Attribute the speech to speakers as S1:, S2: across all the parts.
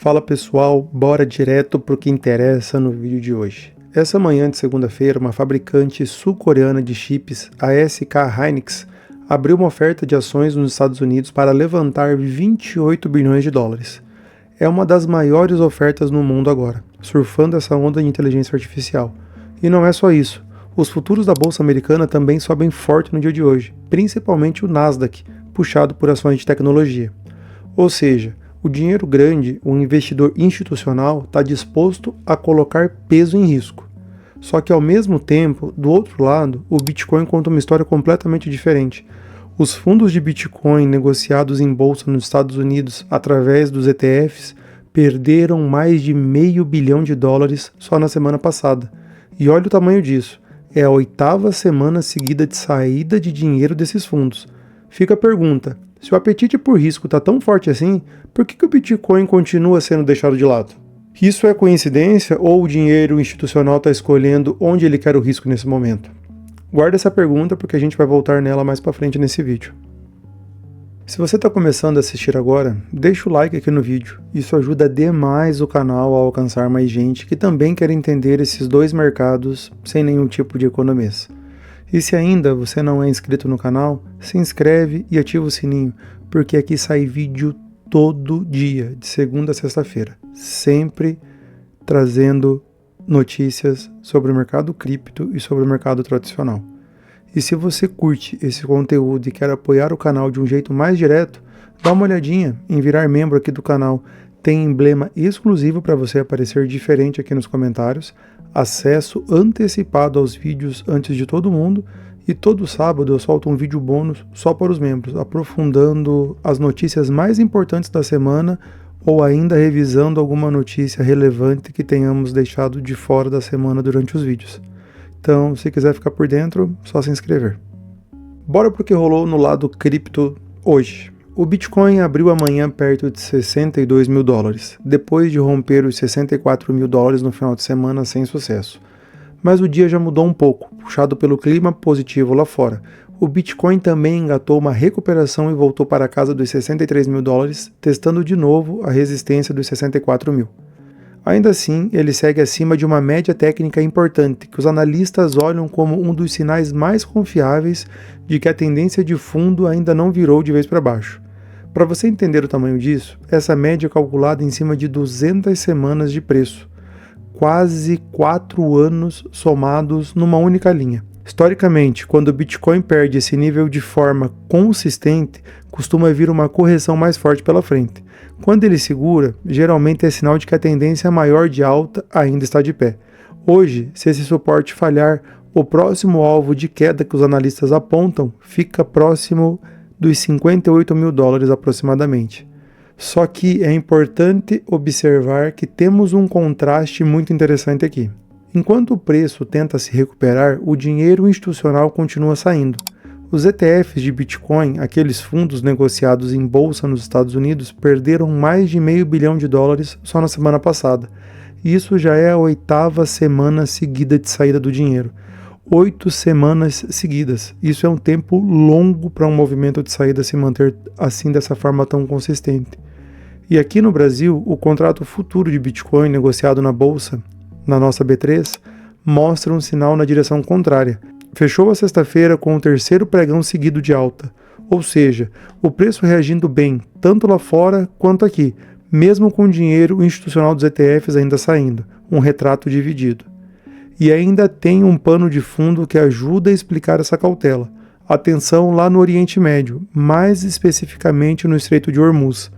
S1: Fala pessoal, bora direto pro que interessa no vídeo de hoje. Essa manhã de segunda-feira, uma fabricante sul-coreana de chips, a SK Hynix, abriu uma oferta de ações nos Estados Unidos para levantar 28 bilhões de dólares. É uma das maiores ofertas no mundo agora, surfando essa onda de inteligência artificial. E não é só isso, os futuros da bolsa americana também sobem forte no dia de hoje, principalmente o Nasdaq, puxado por ações de tecnologia. Ou seja, o dinheiro grande, o investidor institucional, está disposto a colocar peso em risco. Só que ao mesmo tempo, do outro lado, o Bitcoin conta uma história completamente diferente. Os fundos de Bitcoin negociados em bolsa nos Estados Unidos através dos ETFs perderam mais de $500 bilhão só na semana passada. E olha o tamanho disso, é a 8ª semana seguida de saída de dinheiro desses fundos. Fica a pergunta, se o apetite por risco está tão forte assim, por que o Bitcoin continua sendo deixado de lado? Isso é coincidência ou o dinheiro institucional está escolhendo onde ele quer o risco nesse momento? Guarda essa pergunta porque a gente vai voltar nela mais para frente nesse vídeo. Se você está começando a assistir agora, deixa o like aqui no vídeo. Isso ajuda demais o canal a alcançar mais gente que também quer entender esses dois mercados sem nenhum tipo de economês. E se ainda você não é inscrito no canal, se inscreve e ativa o sininho, porque aqui sai vídeo todo dia, de segunda a sexta-feira, sempre trazendo notícias sobre o mercado cripto e sobre o mercado tradicional. E se você curte esse conteúdo e quer apoiar o canal de um jeito mais direto, dá uma olhadinha em virar membro aqui do canal. Tem emblema exclusivo para você aparecer diferente aqui nos comentários, acesso antecipado aos vídeos antes de todo mundo, e todo sábado eu solto um vídeo bônus só para os membros, aprofundando as notícias mais importantes da semana ou ainda revisando alguma notícia relevante que tenhamos deixado de fora da semana durante os vídeos. Então, se quiser ficar por dentro, só se inscrever. Bora pro que rolou no lado cripto hoje. O Bitcoin abriu amanhã perto de $62 mil, depois de romper os $64 mil no final de semana sem sucesso. Mas o dia já mudou um pouco, puxado pelo clima positivo lá fora. O Bitcoin também engatou uma recuperação e voltou para a casa dos $63 mil, testando de novo a resistência dos 64 mil. Ainda assim, ele segue acima de uma média técnica importante, que os analistas olham como um dos sinais mais confiáveis de que a tendência de fundo ainda não virou de vez para baixo. Para você entender o tamanho disso, essa média é calculada em cima de 200 semanas de preço, quase 4 anos somados numa única linha. Historicamente, quando o Bitcoin perde esse nível de forma consistente, costuma vir uma correção mais forte pela frente. Quando ele segura, geralmente é sinal de que a tendência maior de alta ainda está de pé. Hoje, se esse suporte falhar, o próximo alvo de queda que os analistas apontam fica próximo dos $58 mil aproximadamente. Só que é importante observar que temos um contraste muito interessante aqui. Enquanto o preço tenta se recuperar, o dinheiro institucional continua saindo. Os ETFs de Bitcoin, aqueles fundos negociados em bolsa nos Estados Unidos, perderam mais de $500 bilhão só na semana passada. E isso já é a 8ª semana seguida de saída do dinheiro. 8 semanas seguidas. Isso é um tempo longo para um movimento de saída se manter assim dessa forma tão consistente. E aqui no Brasil, o contrato futuro de Bitcoin negociado na bolsa, na nossa B3, mostra um sinal na direção contrária. Fechou a sexta-feira com o 3º pregão seguido de alta, ou seja, o preço reagindo bem, tanto lá fora quanto aqui, mesmo com o dinheiro institucional dos ETFs ainda saindo, um retrato dividido. E ainda tem um pano de fundo que ajuda a explicar essa cautela. A tensão lá no Oriente Médio, mais especificamente no Estreito de Hormuz,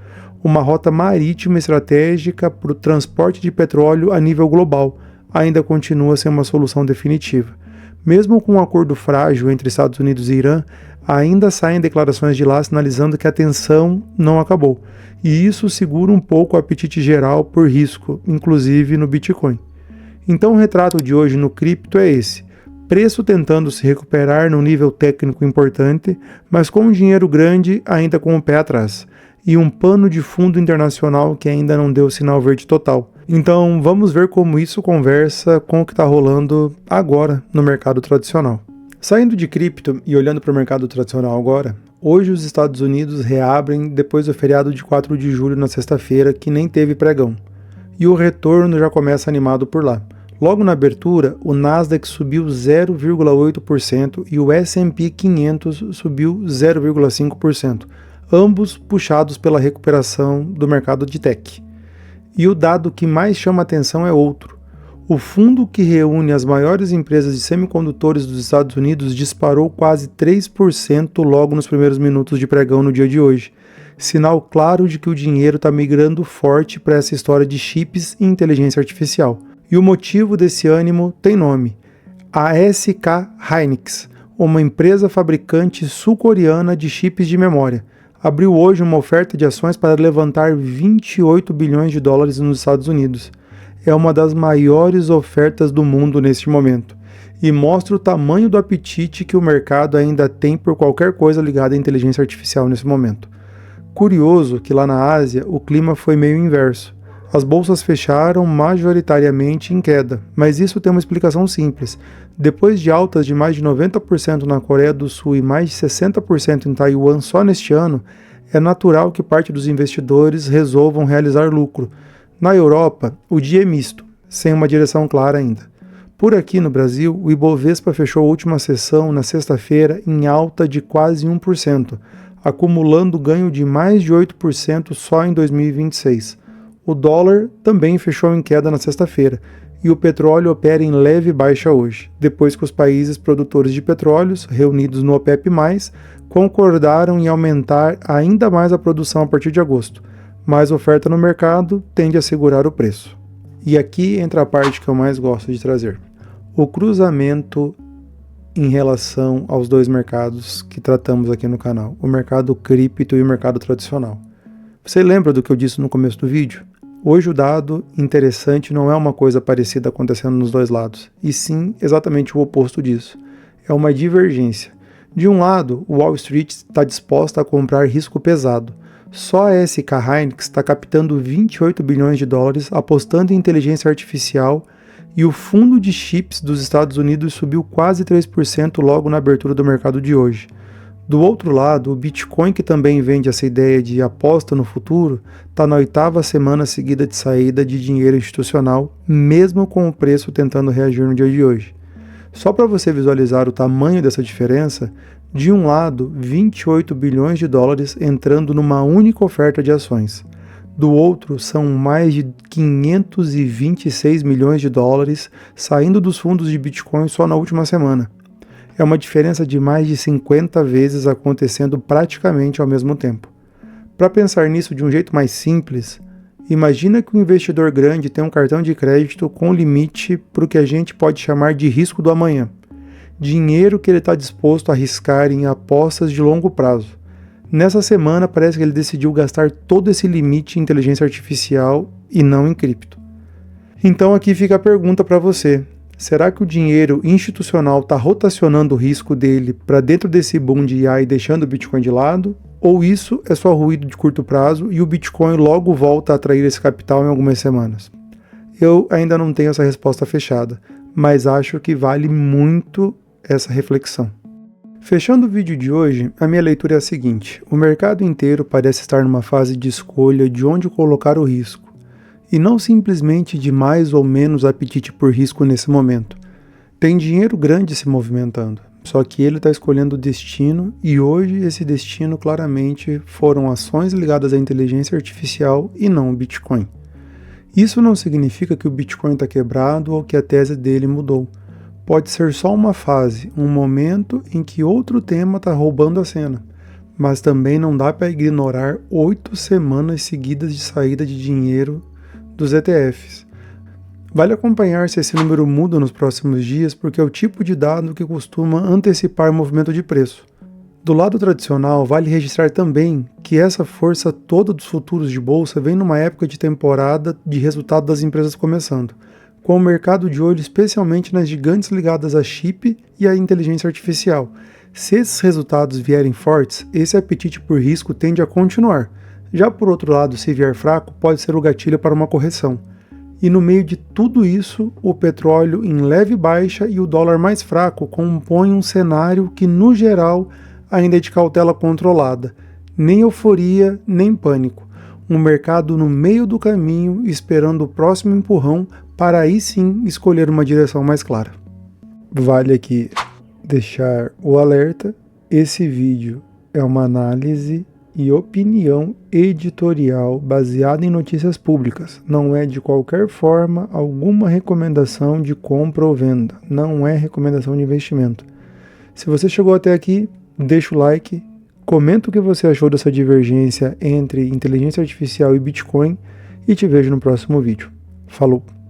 S1: uma rota marítima estratégica para o transporte de petróleo a nível global, ainda continua sem uma solução definitiva. Mesmo com um acordo frágil entre Estados Unidos e Irã, ainda saem declarações de lá sinalizando que a tensão não acabou. E isso segura um pouco o apetite geral por risco, inclusive no Bitcoin. Então o retrato de hoje no cripto é esse. Preço tentando se recuperar num nível técnico importante, mas com um dinheiro grande ainda com o pé atrás. E um pano de fundo internacional que ainda não deu sinal verde total. Então vamos ver como isso conversa com o que está rolando agora no mercado tradicional. Saindo de cripto e olhando para o mercado tradicional agora, hoje os Estados Unidos reabrem depois do feriado de 4 de julho na sexta-feira, que nem teve pregão. E o retorno já começa animado por lá. Logo na abertura, o Nasdaq subiu 0,8% e o S&P 500 subiu 0,5%, ambos puxados pela recuperação do mercado de tech. E o dado que mais chama atenção é outro. O fundo que reúne as maiores empresas de semicondutores dos Estados Unidos disparou quase 3% logo nos primeiros minutos de pregão no dia de hoje. Sinal claro de que o dinheiro está migrando forte para essa história de chips e inteligência artificial. E o motivo desse ânimo tem nome: a SK Hynix, uma empresa fabricante sul-coreana de chips de memória, abriu hoje uma oferta de ações para levantar 28 bilhões de dólares nos Estados Unidos. É uma das maiores ofertas do mundo neste momento e mostra o tamanho do apetite que o mercado ainda tem por qualquer coisa ligada à inteligência artificial nesse momento. Curioso que lá na Ásia o clima foi meio inverso. As bolsas fecharam majoritariamente em queda, mas isso tem uma explicação simples. Depois de altas de mais de 90% na Coreia do Sul e mais de 60% em Taiwan só neste ano, é natural que parte dos investidores resolvam realizar lucro. Na Europa, o dia é misto, sem uma direção clara ainda. Por aqui no Brasil, o Ibovespa fechou a última sessão na sexta-feira em alta de quase 1%, acumulando ganho de mais de 8% só em 2026. O dólar também fechou em queda na sexta-feira, e o petróleo opera em leve baixa hoje, depois que os países produtores de petróleos, reunidos no OPEP+, concordaram em aumentar ainda mais a produção a partir de agosto. Mais oferta no mercado tende a segurar o preço. E aqui entra a parte que eu mais gosto de trazer: o cruzamento em relação aos dois mercados que tratamos aqui no canal, o mercado cripto e o mercado tradicional. Você lembra do que eu disse no começo do vídeo? Hoje o dado interessante não é uma coisa parecida acontecendo nos dois lados, e sim exatamente o oposto disso. É uma divergência. De um lado, o Wall Street está disposta a comprar risco pesado. Só a SK Hynix está captando 28 bilhões de dólares apostando em inteligência artificial, e o fundo de chips dos Estados Unidos subiu quase 3% logo na abertura do mercado de hoje. Do outro lado, o Bitcoin, que também vende essa ideia de aposta no futuro, está na 8ª semana seguida de saída de dinheiro institucional, mesmo com o preço tentando reagir no dia de hoje. Só para você visualizar o tamanho dessa diferença, de um lado, 28 bilhões de dólares entrando numa única oferta de ações. Do outro, são mais de 526 milhões de dólares saindo dos fundos de Bitcoin só na última semana. É uma diferença de mais de 50 vezes acontecendo praticamente ao mesmo tempo. Para pensar nisso de um jeito mais simples, imagina que um investidor grande tem um cartão de crédito com limite para o que a gente pode chamar de risco do amanhã. Dinheiro que ele está disposto a arriscar em apostas de longo prazo. Nessa semana parece que ele decidiu gastar todo esse limite em inteligência artificial e não em cripto. Então aqui fica a pergunta para você: será que o dinheiro institucional está rotacionando o risco dele para dentro desse boom de IA e deixando o Bitcoin de lado? Ou isso é só ruído de curto prazo e o Bitcoin logo volta a atrair esse capital em algumas semanas? Eu ainda não tenho essa resposta fechada, mas acho que vale muito essa reflexão. Fechando o vídeo de hoje, a minha leitura é a seguinte: o mercado inteiro parece estar numa fase de escolha de onde colocar o risco, e não simplesmente de mais ou menos apetite por risco nesse momento. Tem dinheiro grande se movimentando, só que ele está escolhendo o destino, e hoje esse destino claramente foram ações ligadas à inteligência artificial e não o Bitcoin. Isso não significa que o Bitcoin está quebrado ou que a tese dele mudou. Pode ser só uma fase, um momento em que outro tema está roubando a cena, mas também não dá para ignorar 8 semanas seguidas de saída de dinheiro dos ETFs. Vale acompanhar se esse número muda nos próximos dias, porque é o tipo de dado que costuma antecipar o movimento de preço. Do lado tradicional, vale registrar também que essa força toda dos futuros de bolsa vem numa época de temporada de resultado das empresas começando, com o mercado de olho especialmente nas gigantes ligadas a chip e à inteligência artificial. Se esses resultados vierem fortes, esse apetite por risco tende a continuar. Já por outro lado, se vier fraco, pode ser o gatilho para uma correção. E no meio de tudo isso, o petróleo em leve baixa e o dólar mais fraco compõem um cenário que, no geral, ainda é de cautela controlada. Nem euforia, nem pânico. Um mercado no meio do caminho, esperando o próximo empurrão para aí sim escolher uma direção mais clara. Vale aqui deixar o alerta: esse vídeo é uma análise e opinião editorial baseada em notícias públicas. Não é de qualquer forma alguma recomendação de compra ou venda. Não é recomendação de investimento. Se você chegou até aqui, deixa o like, comenta o que você achou dessa divergência entre inteligência artificial e Bitcoin e te vejo no próximo vídeo. Falou!